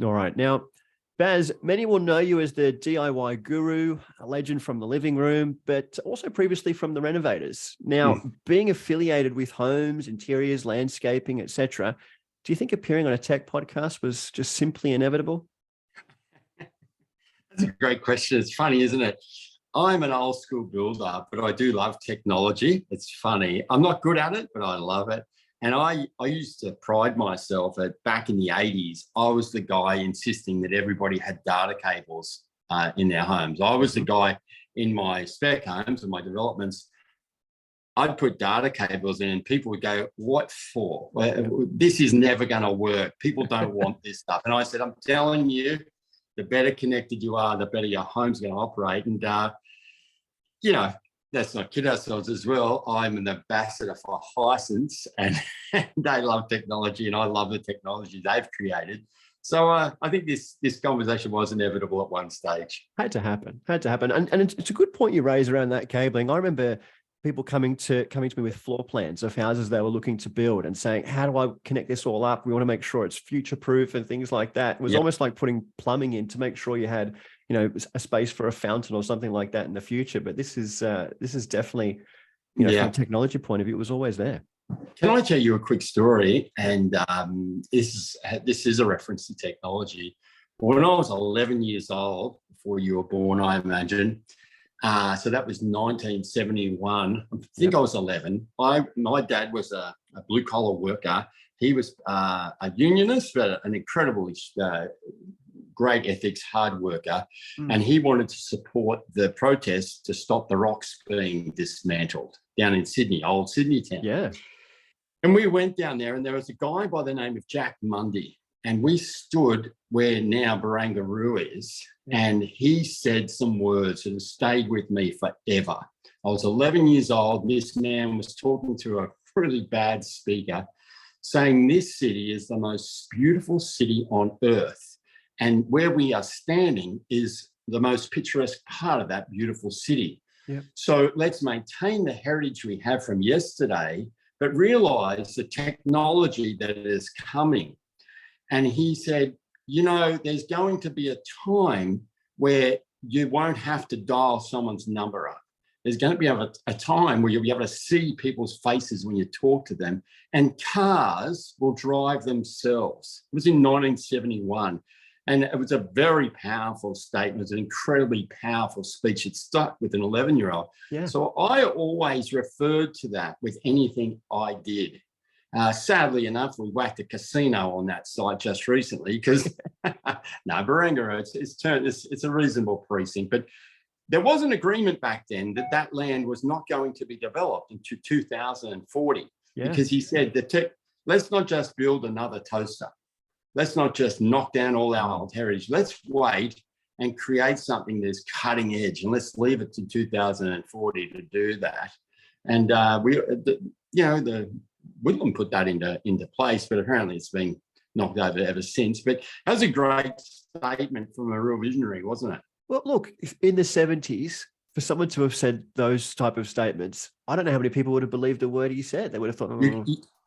All right. Now, Baz, many will know you as the DIY guru, a legend from the living room, but also previously from the renovators. Now, being affiliated with homes, interiors, landscaping, etc., do you think appearing on a tech podcast was just simply inevitable? That's a great question. It's funny, isn't it? I'm an old school builder, but I do love technology. It's funny. I'm not good at it, but I love it. And I used to pride myself at back in the 80s, I was the guy insisting that everybody had data cables in their homes. I was the guy in my spec homes and my developments. I'd put data cables in and people would go, what for? Well, this is never going to work. People don't want this stuff. And I said, I'm telling you, the better connected you are, the better your home's going to operate. And, let's not kid ourselves as well. I'm an ambassador for Hisense and they love technology and I love the technology they've created. So I think this conversation was inevitable at one stage. Had to happen. And it's a good point you raise around that cabling. I remember people coming to me with floor plans of houses they were looking to build and saying, how do I connect this all up? We want to make sure it's future proof and things like that. It was almost like putting plumbing in to make sure you had, a space for a fountain or something like that in the future. But this is definitely, from a technology point of view, it was always there. Can I tell you a quick story? And this is a reference to technology. When I was 11 years old, before you were born, I imagine, so that was 1971. I think I was 11. My dad was a blue-collar worker. He was a unionist, but an incredibly great ethics, hard worker. And he wanted to support the protests to stop the rocks being dismantled down in Sydney, old Sydney town. Yeah. And we went down there and there was a guy by the name of Jack Mundy. And we stood where now Barangaroo is, and he said some words that have stayed with me forever. I was 11 years old. This man was talking to a really bad speaker, saying this city is the most beautiful city on earth. And where we are standing is the most picturesque part of that beautiful city. Yeah. So let's maintain the heritage we have from yesterday, but realise the technology that is coming. And he said, there's going to be a time where you won't have to dial someone's number up. There's going to be a time where you'll be able to see people's faces when you talk to them, and cars will drive themselves. It was in 1971. And it was a very powerful statement. It was an incredibly powerful speech. It stuck with an 11-year-old. Yeah. So I always referred to that with anything I did. Sadly enough, we whacked a casino on that site just recently because Barangaroo, it's a reasonable precinct. But there was an agreement back then that land was not going to be developed until 2040 because he said let's not just build another toaster. Let's not just knock down all our old heritage. Let's wait and create something that's cutting edge, and let's leave it to 2040 to do that. And Whitlam put that into place, but apparently it's been knocked over ever since. But that was a great statement from a real visionary, wasn't it? Well, look, in the 70s, for someone to have said those type of statements, I don't know how many people would have believed the word he said. They would have thought,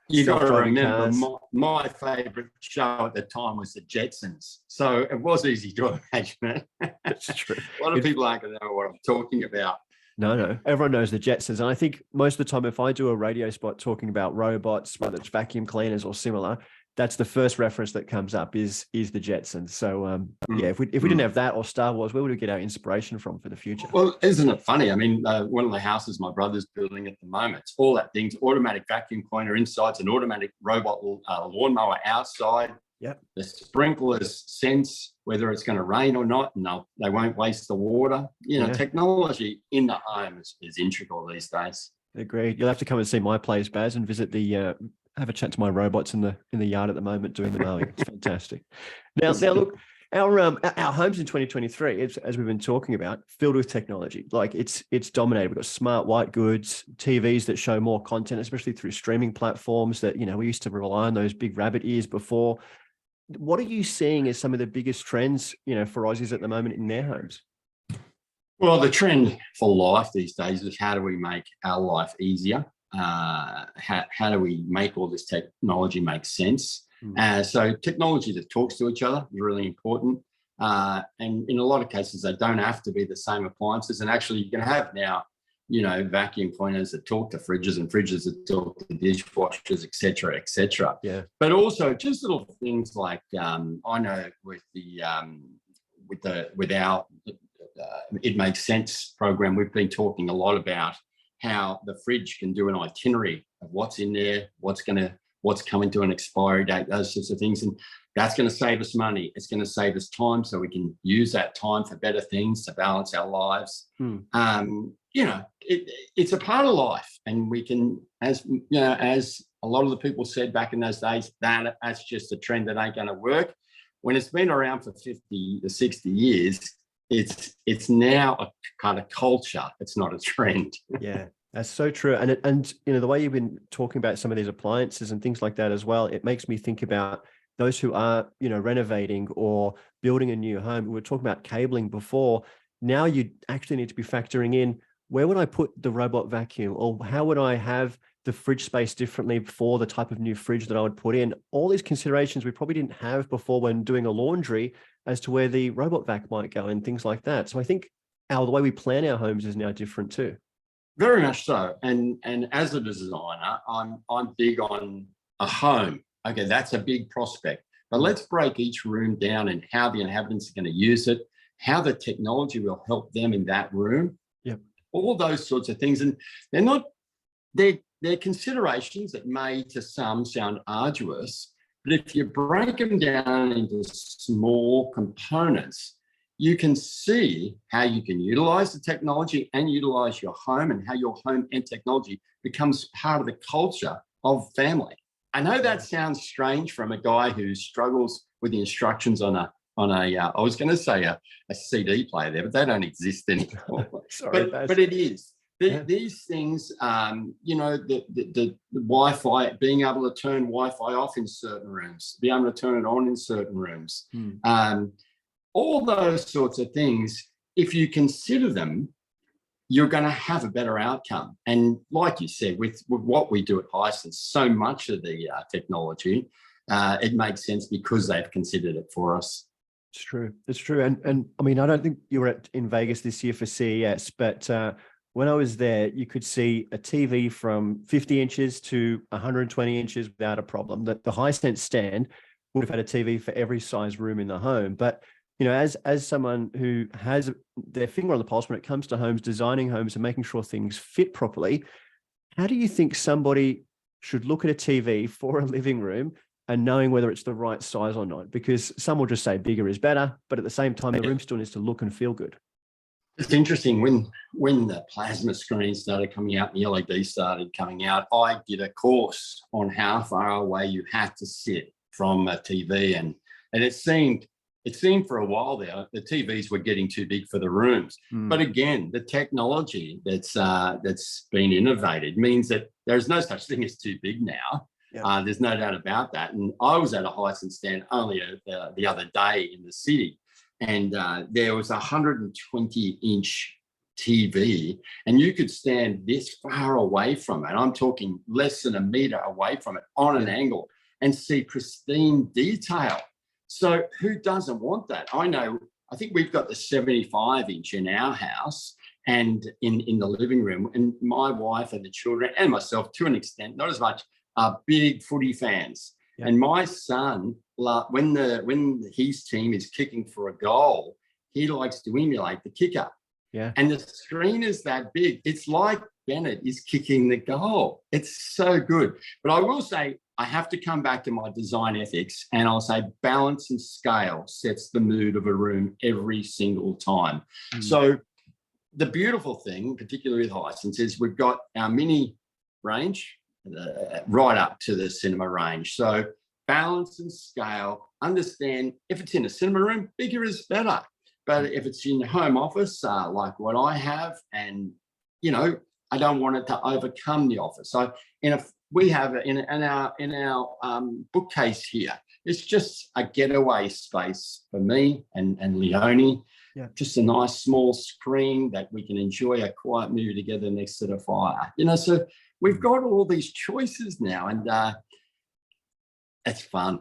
you got to remember, my favourite show at the time was the Jetsons. So it was easy to imagine it. That's true. A lot of people aren't going to know what I'm talking about. No. Everyone knows the Jetsons. And I think most of the time, if I do a radio spot talking about robots, whether it's vacuum cleaners or similar, that's the first reference that comes up is the Jetsons. So if we didn't have that or Star Wars, where would we get our inspiration from for the future? Well, isn't it funny? I mean, one of the houses my brother's building at the moment, it's all that things, automatic vacuum cleaner inside, an automatic robot lawnmower outside. Yep. The sprinklers sense whether it's going to rain or not, and they won't waste the water. Technology in the home is integral these days. Agreed. You'll have to come and see my place, Baz, and visit have a chat to my robots in the yard at the moment doing the mowing. It's fantastic. Now look, our homes in 2023, as we've been talking about, filled with technology. Like it's dominated. We've got smart white goods, TVs that show more content, especially through streaming platforms that, we used to rely on those big rabbit ears before. What are you seeing as some of the biggest trends, for Aussies at the moment in their homes? Well, the trend for life these days is how do we make our life easier? How do we make all this technology make sense? So technology that talks to each other is really important. And in a lot of cases, they don't have to be the same appliances. And actually, you can have now, vacuum cleaners that talk to fridges and fridges that talk to dishwashers, et cetera, et cetera. Yeah. But also just little things like I know with our It Makes Sense program, we've been talking a lot about how the fridge can do an itinerary of what's in there, what's coming to an expiry date, those sorts of things. And that's going to save us money. It's going to save us time, so we can use that time for better things to balance our lives. It's a part of life, and we can, as a lot of the people said back in those days, that's just a trend that ain't going to work. When it's been around for 50 to 60 years, it's now a kind of culture. It's not a trend. Yeah. That's so true. And the way you've been talking about some of these appliances and things like that as well, it makes me think about those who are, renovating or building a new home. We were talking about cabling before. Now you actually need to be factoring in, where would I put the robot vacuum, or how would I have the fridge space differently for the type of new fridge that I would put in? All these considerations we probably didn't have before when doing a laundry, as to where the robot vac might go and things like that. So I think the way we plan our homes is now different too. Very much so. And as a designer, I'm big on a home. Okay, that's a big prospect. But let's break each room down and how the inhabitants are going to use it, how the technology will help them in that room. Yep. All those sorts of things. And they're considerations that may to some sound arduous, but if you break them down into small components, you can see how you can utilize the technology and utilize your home, and how your home and technology becomes part of the culture of family. I know that sounds strange from a guy who struggles with the instructions on a I was going to say a CD player there, but they don't exist anymore. Sorry, but it is. These things, the Wi-Fi, being able to turn Wi-Fi off in certain rooms, be able to turn it on in certain rooms, all those sorts of things, if you consider them, you're going to have a better outcome. And like you said, with what we do at Hisense, so much of the technology, it makes sense because they've considered it for us. It's true. It's true. And I mean, I don't think you were in Vegas this year for CES, but when I was there, you could see a TV from 50 inches to 120 inches without a problem. The Hisense stand would have had a TV for every size room in the home. But as someone who has their finger on the pulse when it comes to homes, designing homes and making sure things fit properly, how do you think somebody should look at a TV for a living room and knowing whether it's the right size or not? Because some will just say bigger is better, but at the same time, the room still needs to look and feel good. It's interesting, when the plasma screens started coming out and the LED started coming out, I did a course on how far away you had to sit from a TV, and it seemed for a while there the TVs were getting too big for the rooms. But again, the technology that's been innovated means that there's no such thing as too big now. Yep. There's no doubt about that. And I was at a Hisense stand only the other day in the city, and there was a 120-inch TV, and you could stand this far away from it. I'm talking less than a meter away from it on an angle and see pristine detail. So who doesn't want that? I think we've got the 75-inch in our house and in the living room, and my wife and the children and myself, to an extent, not as much, are big footy fans. Yeah. And my son, when his team is kicking for a goal, he likes to emulate the kicker. Yeah. And the screen is that big. It's like Bennett is kicking the goal. It's so good. But I will say, I have to come back to my design ethics, and I'll say balance and scale sets the mood of a room every single time. So the beautiful thing, particularly with Hisense, is we've got our mini range right up to the cinema range. So balance and scale, understand if it's in a cinema room, bigger is better. But if it's in the home office, like what I have, and, I don't want it to overcome the office. So we have in our bookcase here, it's just a getaway space for me and Leonie. Yeah. Just a nice small screen that we can enjoy a quiet movie together next to the fire. So we've got all these choices now, and it's fun.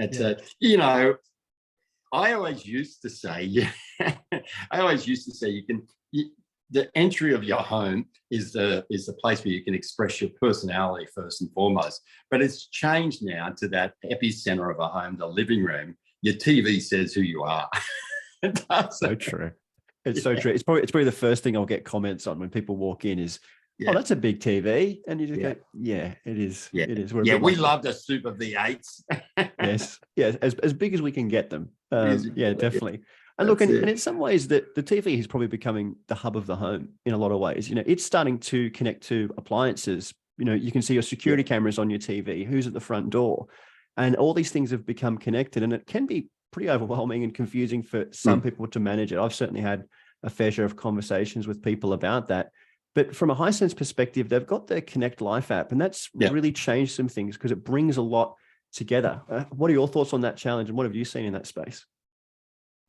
It's you know, I always used to say, the entry of your home is the place where you can express your personality first and foremost. But it's changed now to that epicenter of a home, the living room. Your TV says who you are. So true. It's so true. It's probably the first thing I'll get comments on when people walk in is, oh, that's a big TV. And you just go, yeah, it is. Yeah. It is. We love the Super V8s. Yes. Yeah. As big as we can get them. Yeah, definitely. And look, and in some ways that the TV is probably becoming the hub of the home in a lot of ways. You know, it's starting to connect to appliances. You know, you can see your security cameras on your TV, who's at the front door, and all these things have become connected, and it can be pretty overwhelming and confusing for some people to manage it. I've certainly had a fair share of conversations with people about that. But from a Hisense perspective, they've got their Connect Life app, and that's really changed some things because it brings a lot together. What are your thoughts on that challenge, and what have you seen in that space?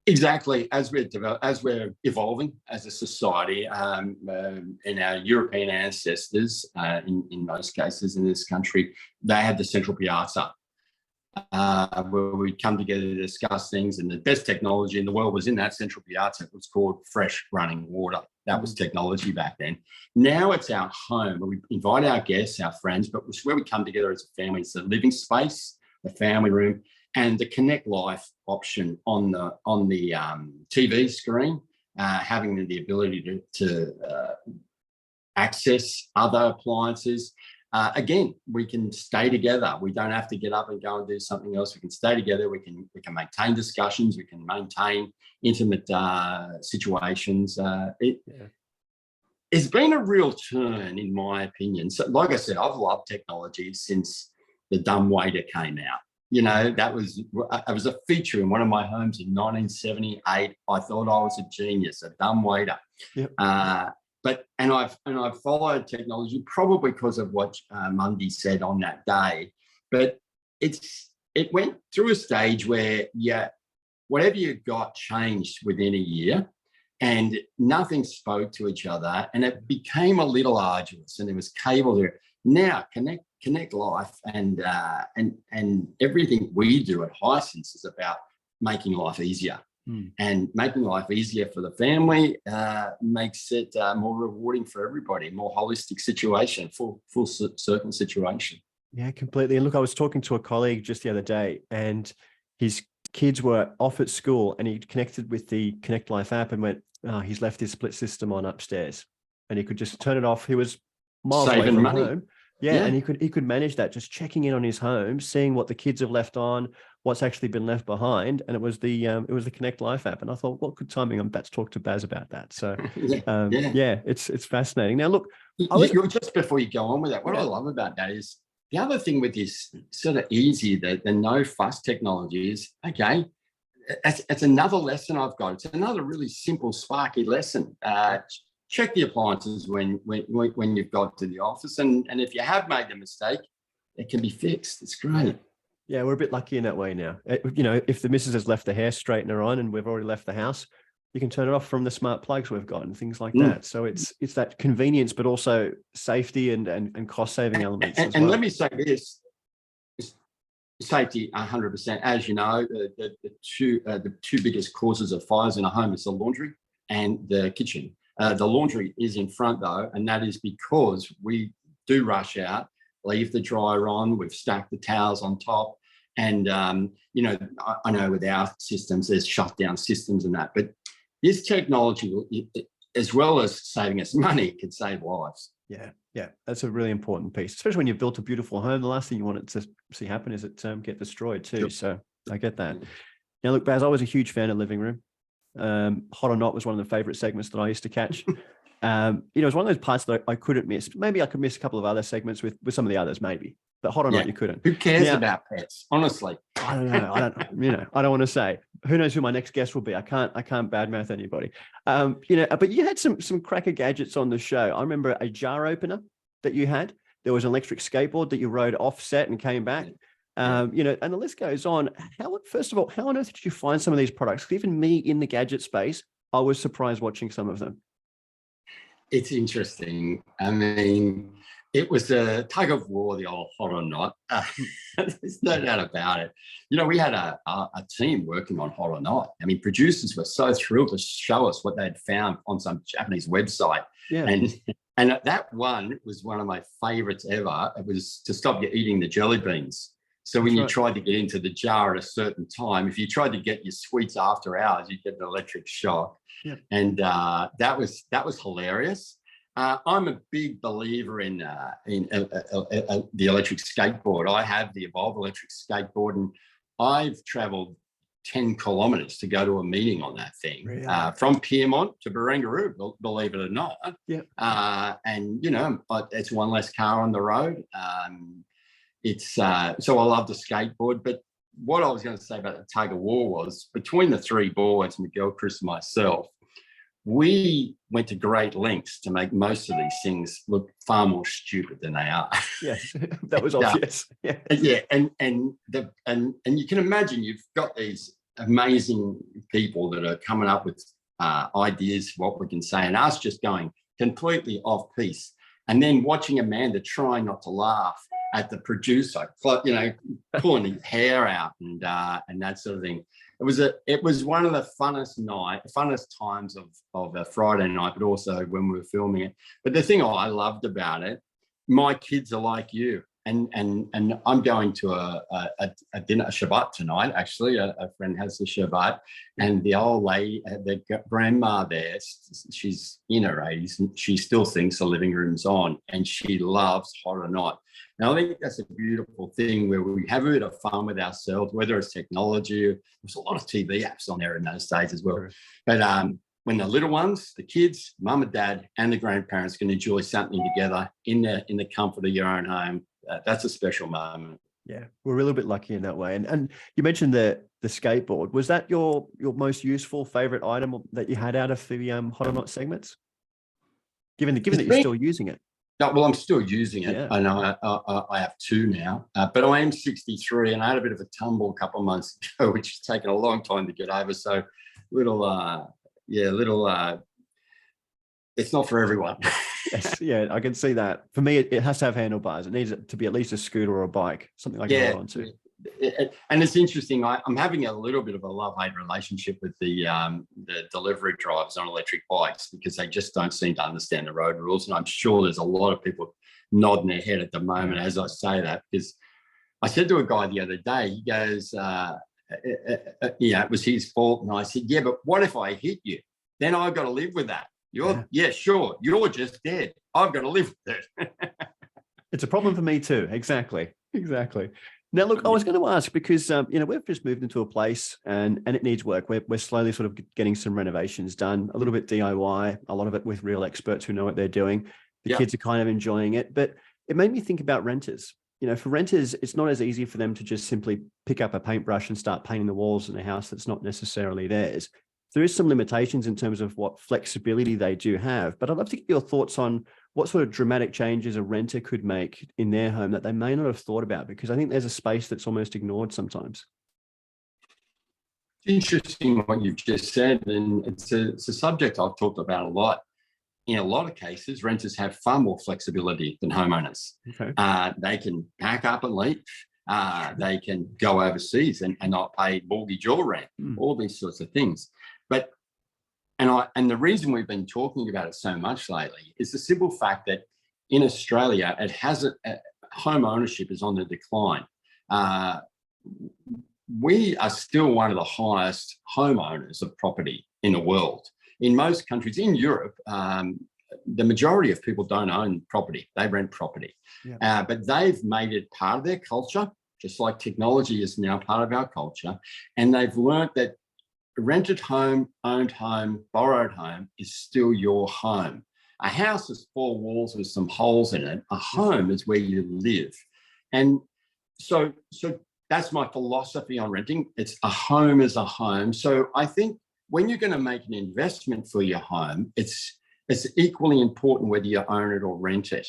Exactly. As we're evolving as a society, and our European ancestors, in most cases in this country, they had the central piazza, where we'd come together to discuss things, and the best technology in the world was in that central piazza. It was called fresh running water. That was technology back then. Now it's our home where we invite our guests, our friends, but it's where we come together as a family. It's the living space, the family room, and the Connect Life option on the TV screen, having the ability to access other appliances. Again, we can stay together. We don't have to get up and go and do something else. We can stay together. We can maintain discussions. We can maintain intimate situations. It's been a real turn, in my opinion. So, like I said, I've loved technology since the dumbwaiter came out. You know, it was a feature in one of my homes in 1978. I thought I was a genius, a dumbwaiter. Yep. And I've followed technology probably because of what Mundy said on that day. But it went through a stage where whatever you got changed within a year, and nothing spoke to each other, and it became a little arduous, and there was cable there. Now Connect Life and everything we do at Hisense is about making life easier. And making life easier for the family makes it more rewarding for everybody, more holistic situation, full circle situation. Yeah, completely. And look, I was talking to a colleague just the other day, and his kids were off at school, and he connected with the Connect Life app and went, he's left his split system on upstairs, and he could just turn it off. He was miles away from home. Yeah, and he could manage that, just checking in on his home, seeing what the kids have left on, what's actually been left behind, and it was the Connect Life app. And I thought, what good timing! I'm about to talk to Baz about that. So, it's fascinating. Now, look, just before you go on with that, what I love about that is the other thing with this sort of easy, the no fuss technology is it's another lesson I've got. It's another really simple, sparky lesson. Check the appliances when you've got to the office, and if you have made a mistake, it can be fixed. It's great. Yeah, we're a bit lucky in that way now. You know, if the missus has left the hair straightener on and we've already left the house, you can turn it off from the smart plugs we've got and things like that. So it's that convenience, but also safety and cost saving elements. And let me say this: safety 100%. As you know, the two biggest causes of fires in a home is the laundry and the kitchen. The laundry is in front though, and that is because we do rush out, leave the dryer on, we've stacked the towels on top. And, you know, I know with our systems, there's shutdown systems and that, but this technology, as well as saving us money, can save lives. Yeah, that's a really important piece, especially when you've built a beautiful home. The last thing you want it to see happen is it get destroyed too. Sure. So I get that. Now, look, Baz, I was a huge fan of Living Room. Hot or Not was one of the favorite segments that I used to catch. You know, it was one of those parts that I couldn't miss. Maybe I could miss a couple of other segments with some of the others, maybe. But Hot or Not, you couldn't. Who cares about pets? Honestly, I don't know. I don't want to say. Who knows who my next guest will be? I can't badmouth anybody. You know, but you had some cracker gadgets on the show. I remember a jar opener that you had. There was an electric skateboard that you rode offset and came back. You know, and the list goes on. First of all, how on earth did you find some of these products? Even me in the gadget space, I was surprised watching some of them. It's interesting. I mean, It was a tug of war, the old hot or not. There's no doubt about it. We had a team working on hot or not. I mean, producers were so thrilled to show us what they'd found on some Japanese website. Yeah. And that one was one of my favorites ever. It was to stop you eating the jelly beans. So when you tried to get into the jar at a certain time, if you tried to get your sweets after hours, you'd get an electric shock. Yeah. And that was hilarious. I'm a big believer in the electric skateboard. I have the Evolve electric skateboard, and I've travelled 10 kilometres to go to a meeting on that thing, really? From Pyrmont to Barangaroo, believe it or not. Yeah. And it's one less car on the road. So I love the skateboard. But what I was going to say about the tug of war was, between the three boards, Miguel, Chris, and myself, we went to great lengths to make most of these things look far more stupid than they are. Yes, that was obvious. Yeah, yeah, and you can imagine you've got these amazing people that are coming up with ideas, what we can say, and us just going completely off piece, and then watching Amanda try not to laugh at the producer, pulling his hair out and that sort of thing. It was one of the funnest times of a Friday night, but also when we were filming it. But the thing I loved about it, my kids are like you, and I'm going to a dinner, a Shabbat tonight. Actually, a friend has the Shabbat, and the old lady, the grandma there, she's in her 80s, and she still thinks the living room's on, and she loves hot or not. And I think that's a beautiful thing, where we have a bit of fun with ourselves, whether it's technology. There's a lot of TV apps on there in those days as well. Sure. But when the little ones, the kids, mum and dad, and the grandparents can enjoy something together in the comfort of your own home, that's a special moment. Yeah, we're a little bit lucky in that way. And you mentioned the skateboard. Was that your most useful favorite item that you had out of the hot or not segments? Given that you're still using it. No, well, I'm still using it. Yeah. I know I have two now, but I am 63, and I had a bit of a tumble a couple of months ago, which has taken a long time to get over. So it's not for everyone. Yes, yeah, I can see that. For me, it has to have handlebars. It needs to be at least a scooter or a bike, something I can hold on to. And it's interesting. I'm having a little bit of a love-hate relationship with the delivery drivers on electric bikes, because they just don't seem to understand the road rules. And I'm sure there's a lot of people nodding their head at the moment as I say that, because I said to a guy the other day, he goes, it was his fault. And I said, yeah, but what if I hit you? Then I've got to live with that. Sure. You're just dead. I've got to live with it. It's a problem for me too. Exactly. Now, look, I was going to ask, because, we've just moved into a place and it needs work. We're slowly sort of getting some renovations done, a little bit DIY, a lot of it with real experts who know what they're doing. The kids are kind of enjoying it, but it made me think about renters. For renters, it's not as easy for them to just simply pick up a paintbrush and start painting the walls in a house that's not necessarily theirs. There is some limitations in terms of what flexibility they do have, but I'd love to get your thoughts on what sort of dramatic changes a renter could make in their home that they may not have thought about, because I think there's a space that's almost ignored sometimes. Interesting what you've just said, and it's a subject I've talked about a lot. In a lot of cases, renters have far more flexibility than homeowners. Okay. They can pack up and leave. They can go overseas and not pay mortgage or rent, all these sorts of things. But the reason we've been talking about it so much lately is the simple fact that in Australia, home ownership is on the decline. We are still one of the highest homeowners of property in the world. In most countries, in Europe, the majority of people don't own property; they rent property. Yeah. But they've made it part of their culture, just like technology is now part of our culture, and they've learnt that rented home, owned home, borrowed home is still your home. A house is four walls with some holes in it. A home is where you live. And so that's my philosophy on renting. It's a home is a home. So I think when you're going to make an investment for your home, it's equally important whether you own it or rent it.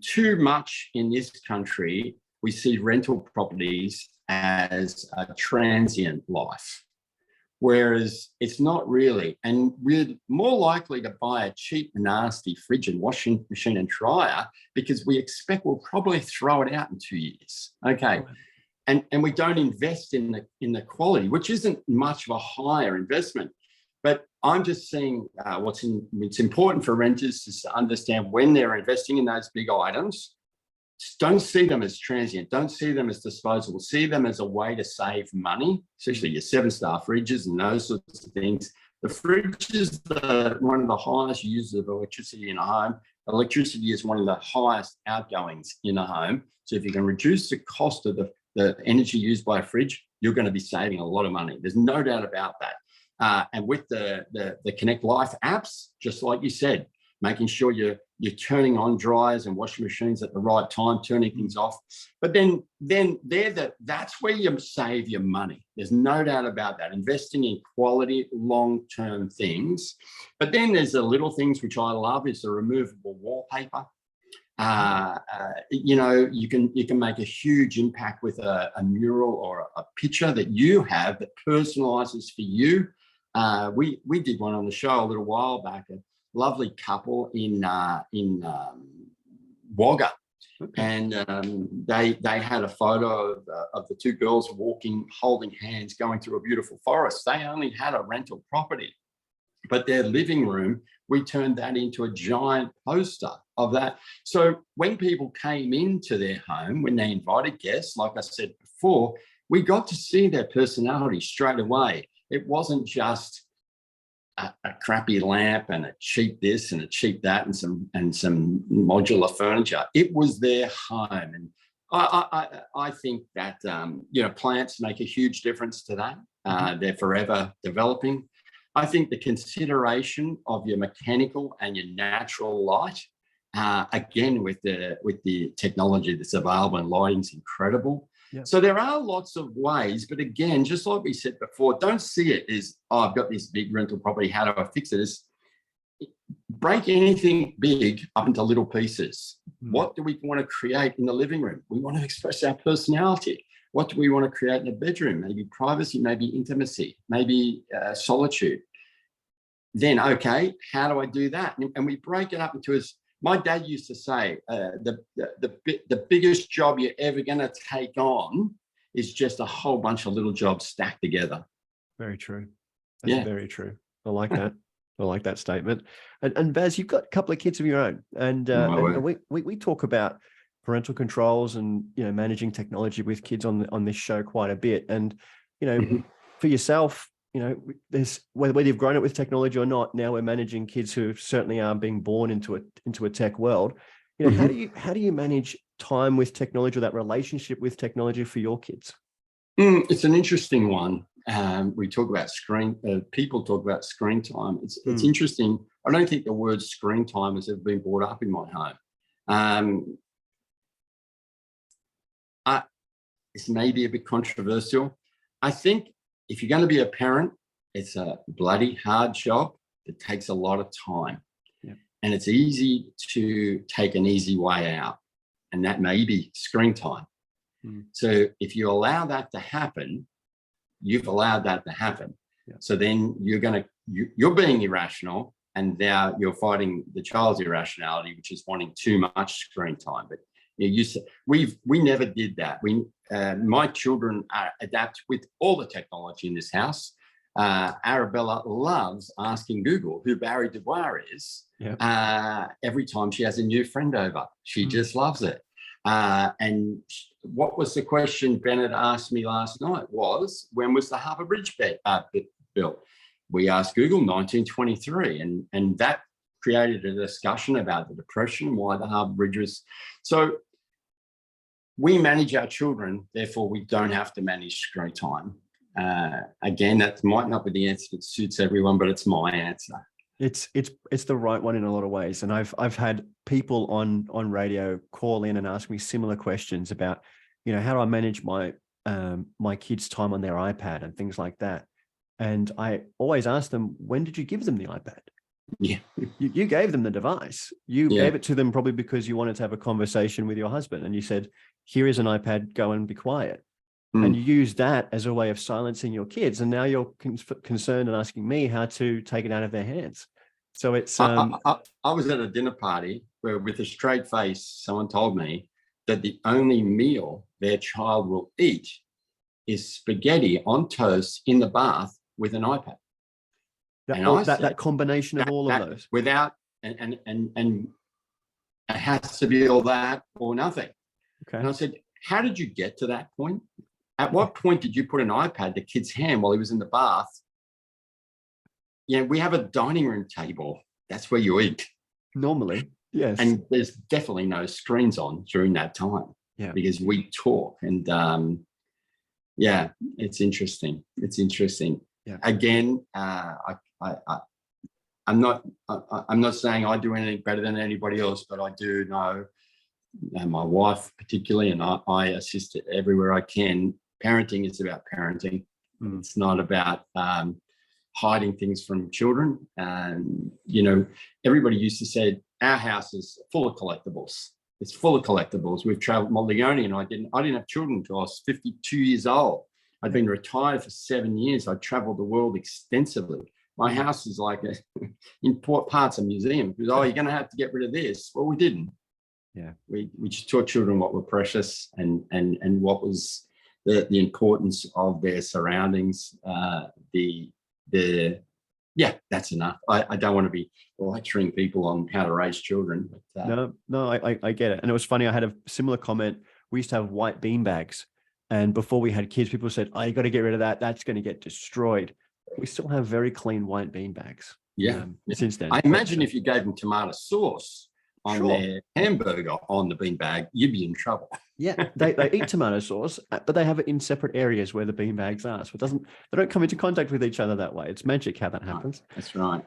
Too much in this country, we see rental properties as a transient life. Whereas it's not really. And we're more likely to buy a cheap, nasty fridge and washing machine and dryer because we expect we'll probably throw it out in 2 years. Okay. And we don't invest in the quality, which isn't much of a higher investment. But I'm just seeing it's important for renters to understand when they're investing in those big items. Don't see them as transient. Don't see them as disposable. See them as a way to save money, especially your 7-star fridges and those sorts of things. The fridge is one of the highest users of electricity in a home. Electricity is one of the highest outgoings in a home. So if you can reduce the cost of the energy used by a fridge, you're going to be saving a lot of money. There's no doubt about that. And with the Connect Life apps, just like you said, making sure you're turning on dryers and washing machines at the right time, turning things off. But then that's where you save your money. There's no doubt about that. Investing in quality, long-term things. But then there's the little things which I love is the removable wallpaper. You can make a huge impact with a mural or a picture that you have that personalizes for you. We did one on the show a little while back. A lovely couple in Wagga, okay. And they had a photo of the two girls walking, holding hands, going through a beautiful forest. They only had a rental property, but their living room, we turned that into a giant poster of that. So when people came into their home, when they invited guests, like I said before, we got to see their personality straight away. It wasn't just a crappy lamp and a cheap this and a cheap that and some modular furniture. It was their home. And I think that, plants make a huge difference to that. They're forever developing. I think the consideration of your mechanical and your natural light, again, with the technology that's available and lighting's incredible. Yeah. So there are lots of ways, but again, just like we said before, don't see it as, I've got this big rental property, how do I fix it? Break anything big up into little pieces. What do we want to create in the living room? We want to express our personality. What do we want to create in the bedroom? Maybe privacy, maybe intimacy, maybe solitude. Then, okay, how do I do that? And we break it up into as my dad used to say, the biggest job you're ever going to take on is just a whole bunch of little jobs stacked together. Very true. That's very true. I like that. I like that statement. And Baz, you've got a couple of kids of your own, and we talk about parental controls and managing technology with kids on this show quite a bit. And for yourself, there's whether you've grown up with technology or not, now we're managing kids who certainly are being born into a tech world. How do you manage time with technology, or that relationship with technology for your kids? It's an interesting one. We talk about people talk about screen time. It's interesting. I don't think the word screen time has ever been brought up in my home. It's maybe a bit controversial. I think if you're going to be a parent, it's a bloody hard job that takes a lot of time. Yeah. And it's easy to take an easy way out. And that may be screen time. So if you allow that to happen, you've allowed that to happen. Yeah. So then you're being irrational, and now you're fighting the child's irrationality, which is wanting too much screen time. But we never did that. My children adapt with all the technology in this house. Arabella loves asking Google who Barry Du Bois is. Yep. Every time she has a new friend over, she just loves it. And what was the question Bennett asked me last night was, when was the Harbour Bridge built? We asked Google 1923, and that created a discussion about the Depression, why the Harbour Bridge was. So we manage our children, therefore we don't have to manage screen time. Again, that might not be the answer that suits everyone, but it's my answer. It's the right one in a lot of ways. And I've had people on radio call in and ask me similar questions about, how do I manage my kids' time on their iPad and things like that. And I always ask them, when did you give them the iPad? Yeah. You gave them the device. You gave it to them probably because you wanted to have a conversation with your husband, and you said, here is an iPad, go and be quiet. and you use that as a way of silencing your kids. And now you're concerned and asking me how to take it out of their hands. So it's I was at a dinner party where, with a straight face, someone told me that the only meal their child will eat is spaghetti on toast in the bath with an iPad. That combination of all of those, without and it has to be all that or nothing. Okay. And I said, how did you get to that point? At what point did you put an iPad in the kid's hand while he was in the bath? Yeah, we have a dining room table. That's where you eat. Normally, yes. And there's definitely no screens on during that time. Yeah. Because we talk. And yeah, it's interesting. It's interesting. Yeah. Again, I'm not saying I do anything better than anybody else, but I do know, my wife particularly, and I assist it everywhere I can. Parenting is about parenting. It's not about hiding things from children. And everybody used to say our house is full of collectibles. It's full of collectibles. We've traveled. Leonie and I didn't have children until I was 52 years old. I'd been retired for 7 years. I traveled the world extensively. My house is like in parts a museum. Because, you're going to have to get rid of this. Well, we didn't. Yeah, we just taught children what were precious and what was the importance of their surroundings. That's enough. I don't want to be lecturing people on how to raise children. But, no, I get it. And it was funny. I had a similar comment. We used to have white bean bags, and before we had kids, people said, you got to get rid of that. That's going to get destroyed. We still have very clean white bean bags. Since then. I imagine if you gave them tomato sauce on their hamburger on the beanbag, you'd be in trouble. Yeah, they eat tomato sauce, but they have it in separate areas where the bean bags are. So they don't come into contact with each other that way. It's magic how that happens. That's right.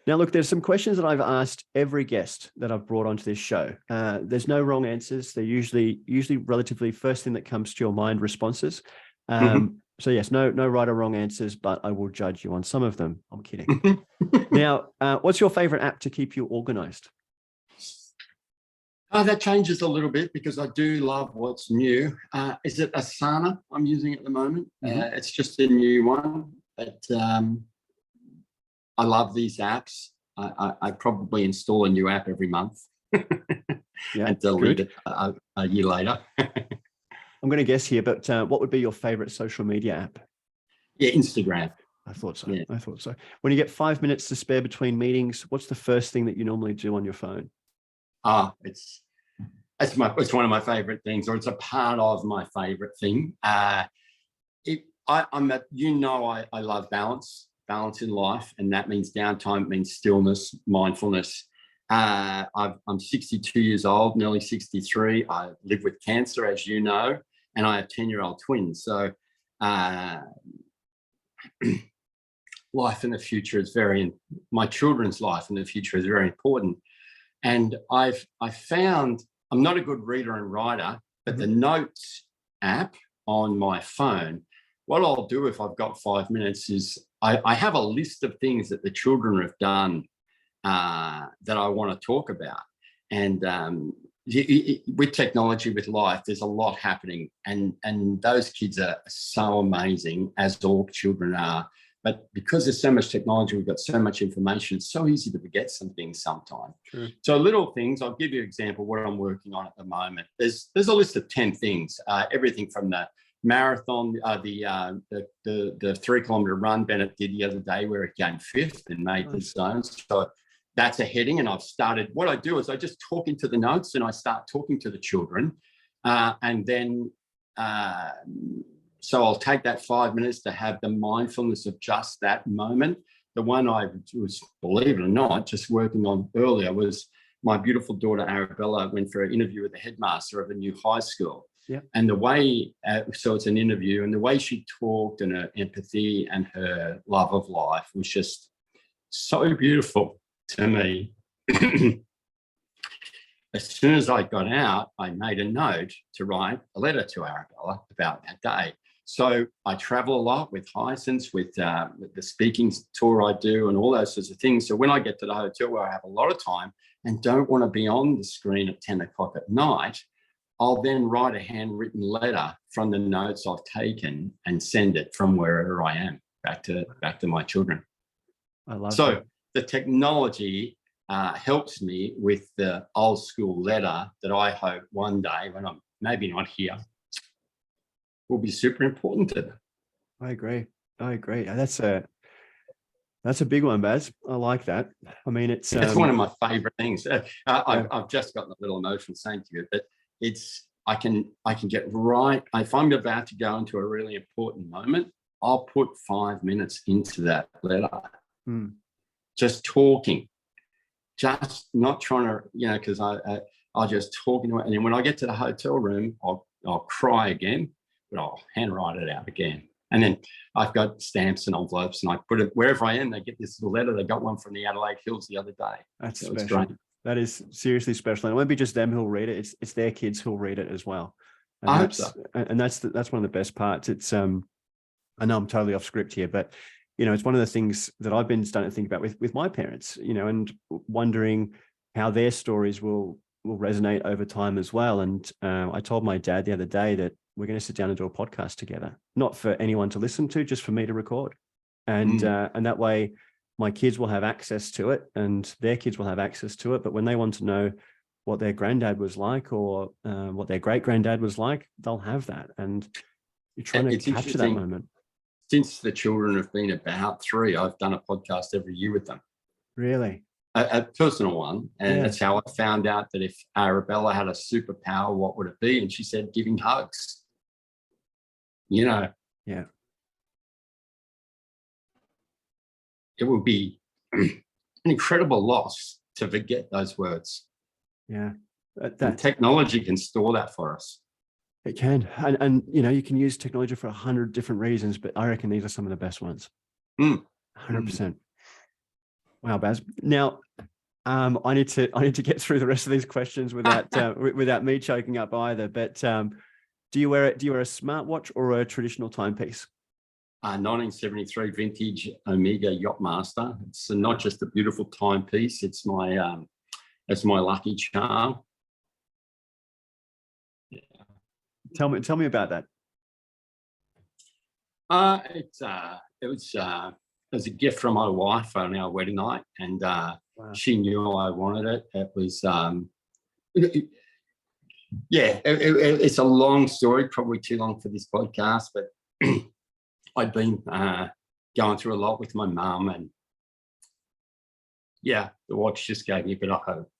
Now, look, there's some questions that I've asked every guest that I've brought onto this show. There's no wrong answers. They're usually relatively first thing that comes to your mind responses. So yes, no right or wrong answers, but I will judge you on some of them. I'm kidding. Now, what's your favorite app to keep you organized? That changes a little bit because I do love what's new. Is it Asana I'm using at the moment? It's just a new one. But I love these apps. I probably install a new app every month and delete it a year later. I'm going to guess here, but what would be your favorite social media app? Yeah, Instagram. I thought so. Yeah. I thought so. When you get 5 minutes to spare between meetings, what's the first thing that you normally do on your phone? It's one of my favorite things, or it's a part of my favorite thing. I love balance in life, and that means downtime, it means stillness, mindfulness. I'm 62 years old, nearly 63. I live with cancer, as you know, and I have 10-year-old twins. So life in the future my children's life in the future is very important. And I found, I'm not a good reader and writer, but the Notes app on my phone, what I'll do if I've got 5 minutes is I have a list of things that the children have done that I want to talk about. And with technology, with life, there's a lot happening. And those kids are so amazing, as all children are. But because there's so much technology, we've got so much information, it's so easy to forget some things sometimes. True. So little things, I'll give you an example of what I'm working on at the moment. There's a list of 10 things, everything from the marathon, the 3-kilometer run Bennett did the other day where it came 5th and made the zones. So that's a heading. And I've started, what I do is I just talk into the notes and I start talking to the children. And then, so I'll take that 5 minutes to have the mindfulness of just that moment. The one I was, believe it or not, just working on earlier was my beautiful daughter, Arabella, went for an interview with the headmaster of a new high school. Yeah. And the way, so it's an interview, and the way she talked and her empathy and her love of life was just so beautiful to me. As soon as I got out, I made a note to write a letter to Arabella about that day. So I travel a lot with Hyacinth, with the speaking tour I do and all those sorts of things. So when I get to the hotel where I have a lot of time and don't want to be on the screen at 10 o'clock at night, I'll then write a handwritten letter from the notes I've taken and send it from wherever I am back to my children. I love so that. the technology helps me with the old school letter that I hope one day, when I'm maybe not here, will be super important to them. I agree. That's a big one, Baz. I like that. I mean, it's one of my favorite things. I've just gotten a little emotional saying to you, but I can get right. If I'm about to go into a really important moment, I'll put 5 minutes into that letter, just talking, just not trying to, because I'll just talk, and then when I get to the hotel room, I'll cry again, but I'll handwrite it out again. And then I've got stamps and envelopes, and I put it wherever I am. They get this little letter. They got one from the Adelaide Hills the other day. That's so special. That is seriously special. And it won't be just them who'll read it. It's their kids who'll read it as well. And I hope so. And that's one of the best parts. It's I know I'm totally off script here, but it's one of the things that I've been starting to think about with my parents, and wondering how their stories will resonate over time as well. And I told my dad the other day that we're going to sit down and do a podcast together, not for anyone to listen to, just for me to record. And that way my kids will have access to it and their kids will have access to it. But when they want to know what their granddad was like or what their great granddad was like, they'll have that. And you're trying to capture that moment. Since the children have been about 3, I've done a podcast every year with them. Really? A personal one. And that's how I found out that if Arabella had a superpower, what would it be? And she said, giving hugs. Yeah. It would be an incredible loss to forget those words. Yeah. And technology can store that for us. It can. And you can use technology for 100 different reasons, but I reckon these are some of the best ones. 100%. Wow, Baz. Now, I need to get through the rest of these questions without me choking up either. But do you wear a smartwatch or a traditional timepiece? 1973 vintage Omega Yachtmaster. It's not just a beautiful timepiece. It's my lucky charm. Yeah. Tell me about that. It was a gift from my wife on our wedding night, and she knew I wanted it. It was it's a long story, probably too long for this podcast, but I'd been going through a lot with my mum, and the watch just gave me a bit of hope.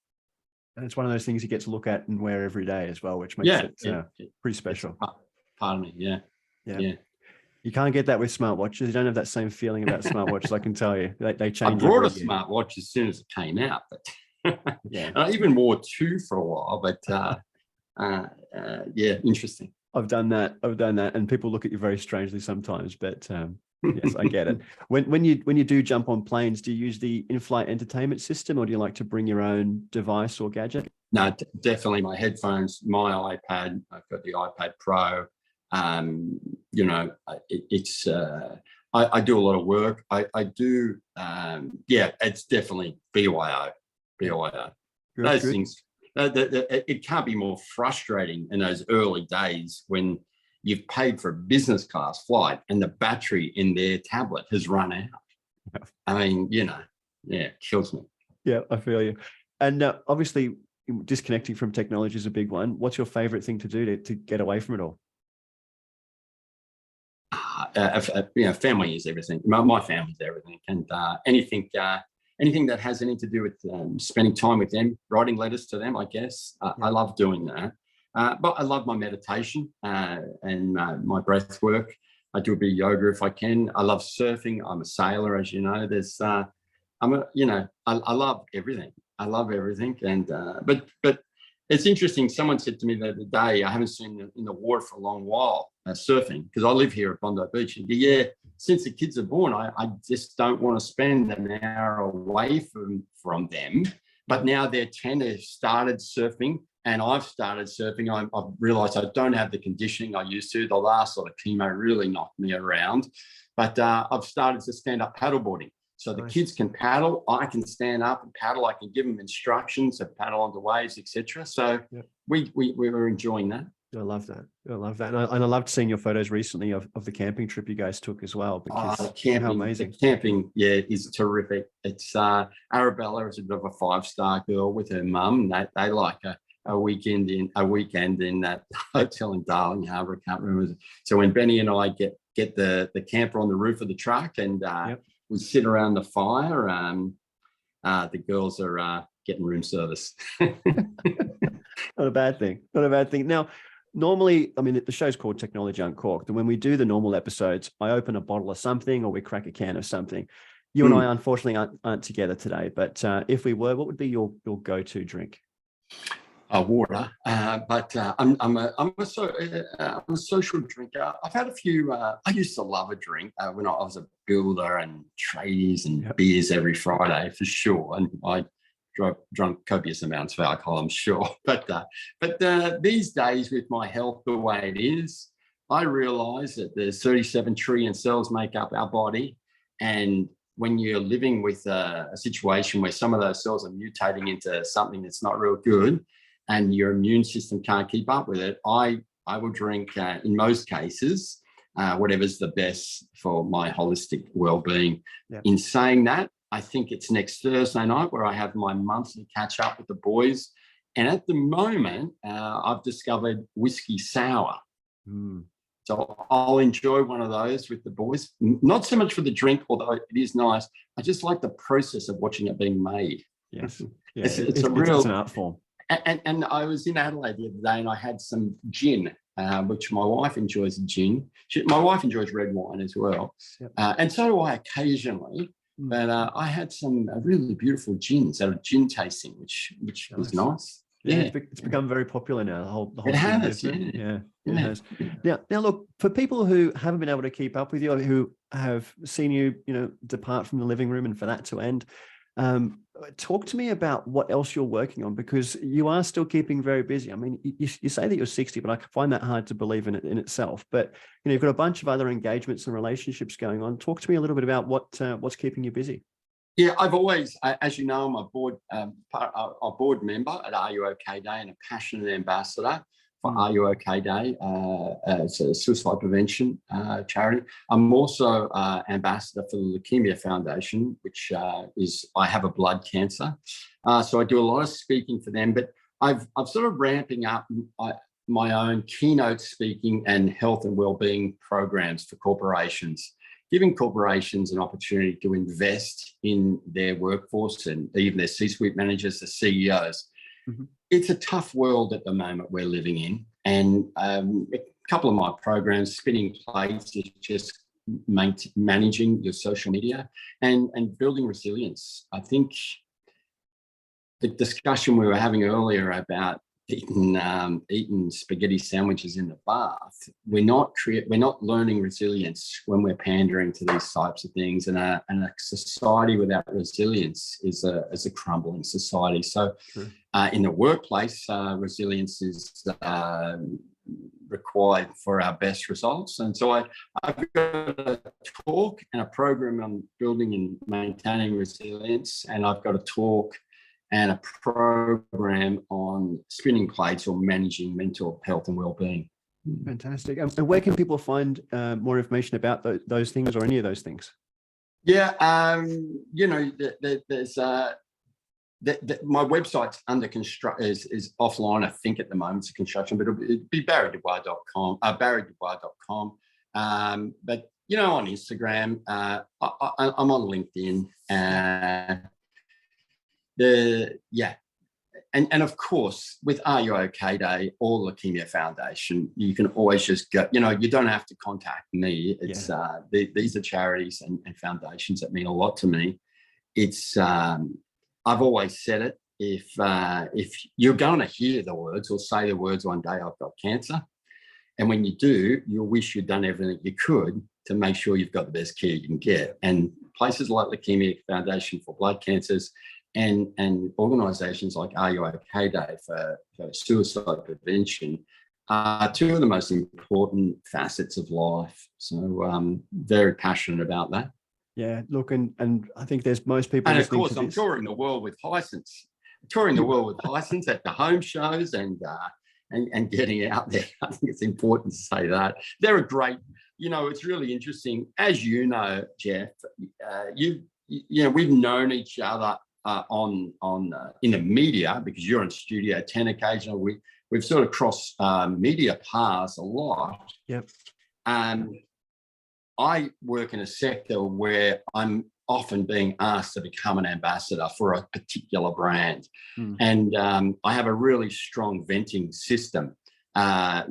And it's one of those things you get to look at and wear every day as well, which makes it pretty special. Pardon me, yeah. You can't get that with smartwatches. You don't have that same feeling about smartwatches, I can tell you. They change. I brought a smartwatch as soon as it came out, but I even wore 2 for a while, but interesting. I've done that, and people look at you very strangely sometimes, but yes, I get it. When you do jump on planes, do you use the in-flight entertainment system, or do you like to bring your own device or gadget? No, definitely my headphones, my iPad. I've got the iPad Pro. I do a lot of work. I do. It's definitely BYO. Those things. It can't be more frustrating in those early days when you've paid for a business class flight and the battery in their tablet has run out. I mean, it kills me. Yeah, I feel you. And obviously, disconnecting from technology is a big one. What's your favorite thing to do to get away from it all? Family is everything. My family's everything, and anything that has anything to do with spending time with them, writing letters to them, I guess. I love doing that. But I love my meditation and my breath work. I do a bit of yoga if I can. I love surfing. I'm a sailor, as you know. I love everything. I love everything. And but it's interesting. Someone said to me the other day, I haven't seen in the water for a long while, surfing, because I live here at Bondi Beach. And since the kids are born, I just don't want to spend an hour away from them. But now they're 10, they've started surfing, and I've started surfing. I've realised I don't have the conditioning I used to. The last sort of chemo really knocked me around. But I've started to stand up paddleboarding. So the Nice. kids can paddle. I can stand up and paddle. I can give them instructions of paddle onto waves, etc. So Yep. we were enjoying that. I love that. I love that. And I loved seeing your photos recently of the camping trip you guys took as well. Because how amazing. The camping, yeah, is terrific. It's Arabella is a bit of a 5-star girl with her mum. They like a weekend in that hotel in Darling Harbour. I can't remember. So when Benny and I get the camper on the roof of the truck and we sit around the fire, the girls are getting room service. Not a bad thing. Not a bad thing. Now, normally, I mean, the show's called Technology Uncorked. And when we do the normal episodes, I open a bottle of something or we crack a can of something. You and I, unfortunately, aren't together today. But if we were, what would be your go-to drink? Water. But I'm a social drinker. I've had a few. I used to love a drink when I was a builder and tradies and beers every Friday for sure. And I drunk copious amounts of alcohol, I'm sure. But these days, with my health the way it is, I realise that there's 37 trillion cells make up our body, and when you're living with a situation where some of those cells are mutating into something that's not real good, and your immune system can't keep up with it, I will drink in most cases whatever's the best for my holistic well-being. Yeah. In saying that, I think it's next Thursday night where I have my monthly catch up with the boys. And at the moment, I've discovered whiskey sour. So I'll enjoy one of those with the boys. Not so much for the drink, although it is nice. I just like the process of watching it being made. Yes. Yeah, it's an art form. And I was in Adelaide the other day and I had some gin, which my wife enjoys gin. My wife enjoys red wine as well. Yep. And so do I occasionally. But I had some really beautiful gins at a gin tasting, which was nice. Yeah, it's become very popular now. The whole it has, it has. Now, look, for people who haven't been able to keep up with you, who have seen you, depart from the living room, and for that to end, talk to me about what else you're working on, because you are still keeping very busy. I mean, you say that you're 60, but I find that hard to believe in itself. But you've got a bunch of other engagements and relationships going on. Talk to me a little bit about what's keeping you busy. Yeah, I've always, as you know, I'm a board member at Are You OK Day and a passionate ambassador for Are You OK Day. It's a suicide prevention charity. I'm also ambassador for the Leukemia Foundation, which is, I have a blood cancer. So I do a lot of speaking for them, but I've sort of ramping up my own keynote speaking and health and wellbeing programs for corporations, giving corporations an opportunity to invest in their workforce and even their C-suite managers, the CEOs. It's a tough world at the moment we're living in. And a couple of my programs, Spinning Plates, is just managing your social media and building resilience. I think the discussion we were having earlier about eating spaghetti sandwiches in the bath, we're not learning resilience when we're pandering to these types of things, and a society without resilience is a crumbling society. So in the workplace, resilience is required for our best results. And so I've got a talk and a program on building and maintaining resilience, and I've got a talk and a program on spinning plates or managing mental health and well-being. Fantastic. And where can people find more information about those things, or any of those things? Yeah, there's my website's under construction, is offline, I think, at the moment. It's a construction, but it'd be barrydubois.com, barrydubois.com. But on Instagram, I'm on LinkedIn. And of course, with Are You OK Day or Leukemia Foundation, you can always just go, you don't have to contact me. It's these are charities and foundations that mean a lot to me. It's I've always said it, if you're going to hear the words or say the words one day, I've got cancer, and when you do, you'll wish you'd done everything you could to make sure you've got the best care you can get. And places like Leukemia Foundation for blood cancers and organisations like Are You OK Day for suicide prevention are two of the most important facets of life. So I'm very passionate about that. Yeah, look, and I think there's most people And of listening course, to I'm this. touring the world with Hisense, at the home shows and getting out there. I think it's important to say that they're a great. It's really interesting, as you know, Jeff. We've known each other on in the media, because you're in Studio 10 occasionally. We've sort of crossed media paths a lot. Yep. I work in a sector where I'm often being asked to become an ambassador for a particular brand. And I have a really strong vetting system, I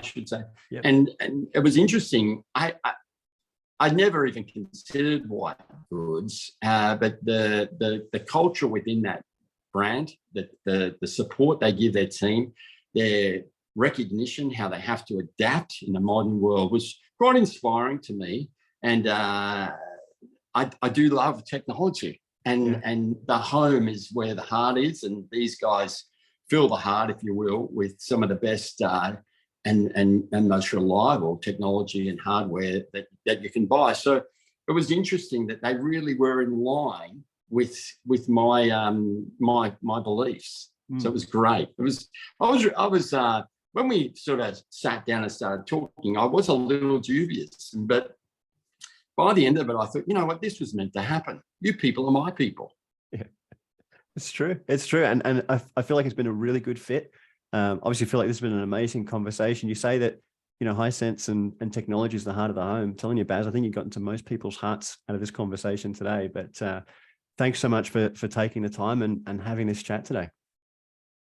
should say. Yep. And it was interesting. I never even considered white goods, but the culture within that brand, the support they give their team, their recognition, how they have to adapt in the modern world, was quite inspiring to me. And I do love technology, and the home is where the heart is, and these guys fill the heart, if you will, with some of the best and most reliable technology and hardware that you can buy. So it was interesting that they really were in line with my my beliefs. So it was great. I was when we sort of sat down and started talking, I was a little dubious, but by the end of it, I thought, you know what, this was meant to happen. You people are my people. Yeah, it's true. It's true. And I feel like it's been a really good fit. Obviously, I feel like this has been an amazing conversation. You say that, Hisense and technology is the heart of the home. I'm telling you, Baz, I think you got into most people's hearts out of this conversation today. But thanks so much for taking the time and having this chat today.